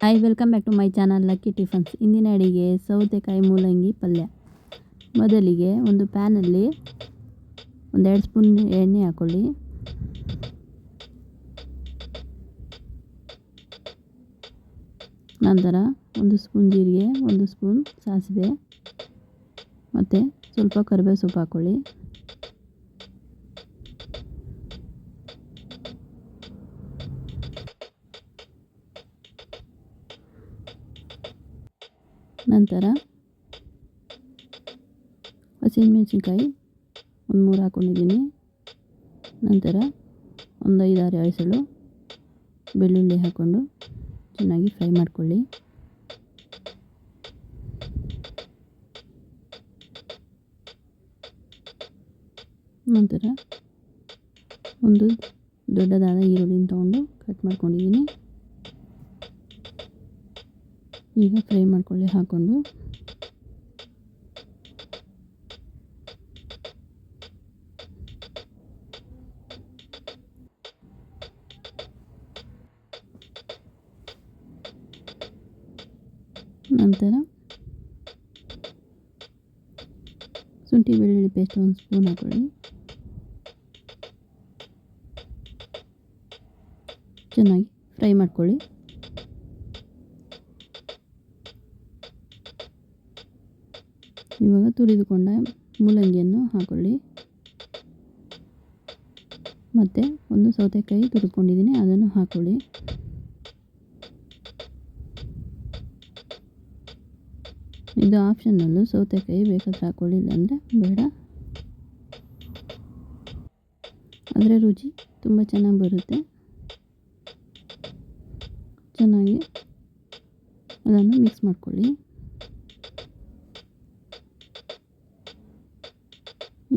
Hi, welcome back to my channel Lucky Tiffins. ಇಂದಿನ ಅಡಿಗೆ ಸೌತೆಕಾಯಿ ಮೂಲಂಗಿ ಪಲ್ಯ. ಮೊದಲಿಗೆ ಒಂದು ಪ್ಯಾನಲ್ಲಿ 2 ಸ್ಪೂನ್ ಎಣ್ಣೆ ಹಾಕೊಳ್ಳಿ. ನಂತರ 1 ಸ್ಪೂನ್ ಜೀರಿಗೆ, 1 ಸ್ಪೂನ್ ಸಾಸಿವೆ ಮತ್ತು ಸ್ವಲ್ಪ ಕರಿಬೇವು ಸೊಪ್ಪು ಹಾಕೊಳ್ಳಿ. ನಂತರ ಹಸಿಮೆಣಸಿನ್ಕಾಯಿ 3 ಹಾಕ್ಕೊಂಡಿದ್ದೀನಿ. ನಂತರ 5-6 ಎಸಳು ಬೆಳ್ಳುಳ್ಳಿ ಹಾಕ್ಕೊಂಡು ಚೆನ್ನಾಗಿ ಫ್ರೈ ಮಾಡ್ಕೊಳ್ಳಿ. ನಂತರ ಒಂದು ದೊಡ್ಡದಾದ ಈರುಳ್ಳಿನ ತೊಗೊಂಡು ಕಟ್ ಮಾಡ್ಕೊಂಡಿದ್ದೀನಿ. ಈಗ ಫ್ರೈ ಮಾಡ್ಕೊಳ್ಳಿ ಹಾಕ್ಕೊಂಡು. ನಂತರ ಶುಂಠಿ ಬೆಳ್ಳುಳ್ಳಿ ಪೇಸ್ಟ್ 1 ಸ್ಪೂನ್ ಹಾಕೊಳ್ಳಿ. ಚೆನ್ನಾಗಿ ಫ್ರೈ ಮಾಡ್ಕೊಳ್ಳಿ. ಇವಾಗ ತುರಿದುಕೊಂಡ ಮೂಲಂಗಿಯನ್ನು ಹಾಕೊಳ್ಳಿ. ಮತ್ತು ಒಂದು ಸೌತೆಕಾಯಿ ತುರಿದುಕೊಂಡಿದ್ದೀನಿ, ಅದನ್ನು ಹಾಕೊಳ್ಳಿ. ಇದು ಆಪ್ಷನಲ್ಲು, ಸೌತೆಕಾಯಿ ಬೇಕಾದ್ರೆ ಹಾಕೊಳ್ಳಿ, ಇಲ್ಲಾಂದರೆ ಬೇಡ. ಅದರ ರುಚಿ ತುಂಬ ಚೆನ್ನಾಗಿ ಬರುತ್ತೆ. ಚೆನ್ನಾಗಿ ಅದನ್ನು ಮಿಕ್ಸ್ ಮಾಡ್ಕೊಳ್ಳಿ.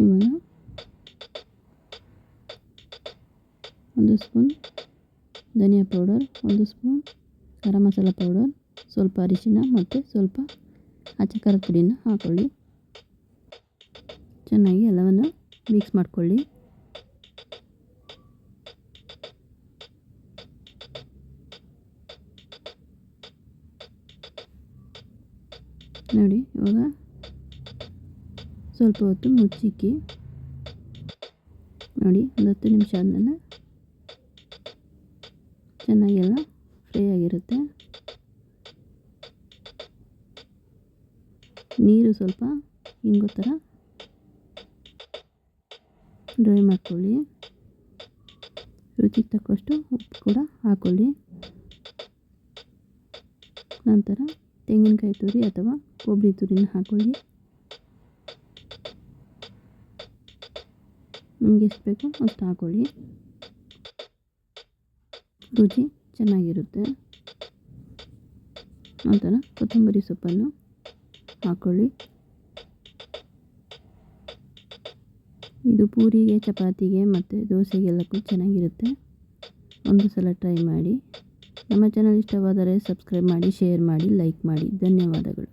ಇವಾಗ 1 ಸ್ಪೂನ್ ಧನಿಯಾ powder, 1 spoon garam masala powder, ಸ್ವಲ್ಪ ಅರಿಶಿನ ಮತ್ತು ಸ್ವಲ್ಪ ಅಚ್ಚ ಖಾರದ ಪುಡಿನ ಹಾಕ್ಕೊಳ್ಳಿ. ಚೆನ್ನಾಗಿ ಎಲ್ಲವನ್ನು ಮಿಕ್ಸ್ ಮಾಡ್ಕೊಳ್ಳಿ. ನೋಡಿ, ಇವಾಗ ಸ್ವಲ್ಪ ಹೊತ್ತು ಮುಚ್ಚಿಕ್ಕಿ. ನೋಡಿ, 10 ನಿಮಿಷ ಆದಮೇಲೆ ಚೆನ್ನಾಗೆಲ್ಲ ಫ್ರೈ ಆಗಿರುತ್ತೆ. ನೀರು ಸ್ವಲ್ಪ ಇಂಗೋ ಥರ ಡ್ರೈ ಮಾಡ್ಕೊಳ್ಳಿ. ರುಚಿಗೆ ತಕ್ಕಷ್ಟು ಉಪ್ಪು ಕೂಡ ಹಾಕ್ಕೊಳ್ಳಿ. ನಂತರ ತೆಂಗಿನಕಾಯಿ ತುರಿ ಅಥವಾ ಕೊಬ್ಬರಿ ತುರಿನ ಹಾಕ್ಕೊಳ್ಳಿ. ನಿಮಗೆ ಎಷ್ಟು ಬೇಕೋ ಅಷ್ಟು ಹಾಕ್ಕೊಳ್ಳಿ. ರುಚಿ ಚೆನ್ನಾಗಿರುತ್ತೆ. ನಂತರ ಕೊತ್ತಂಬರಿ ಸೊಪ್ಪನ್ನು ಹಾಕ್ಕೊಳ್ಳಿ. ಇದು ಪೂರಿಗೆ, ಚಪಾತಿಗೆ ಮತ್ತು ದೋಸೆಗೆಲ್ಲಕ್ಕೂ ಚೆನ್ನಾಗಿರುತ್ತೆ. ಒಂದು ಸಲ ಟ್ರೈ ಮಾಡಿ. ನಮ್ಮ ಚಾನಲ್ ಇಷ್ಟವಾದರೆ ಸಬ್ಸ್ಕ್ರೈಬ್ ಮಾಡಿ, ಶೇರ್ ಮಾಡಿ, ಲೈಕ್ ಮಾಡಿ. ಧನ್ಯವಾದಗಳು.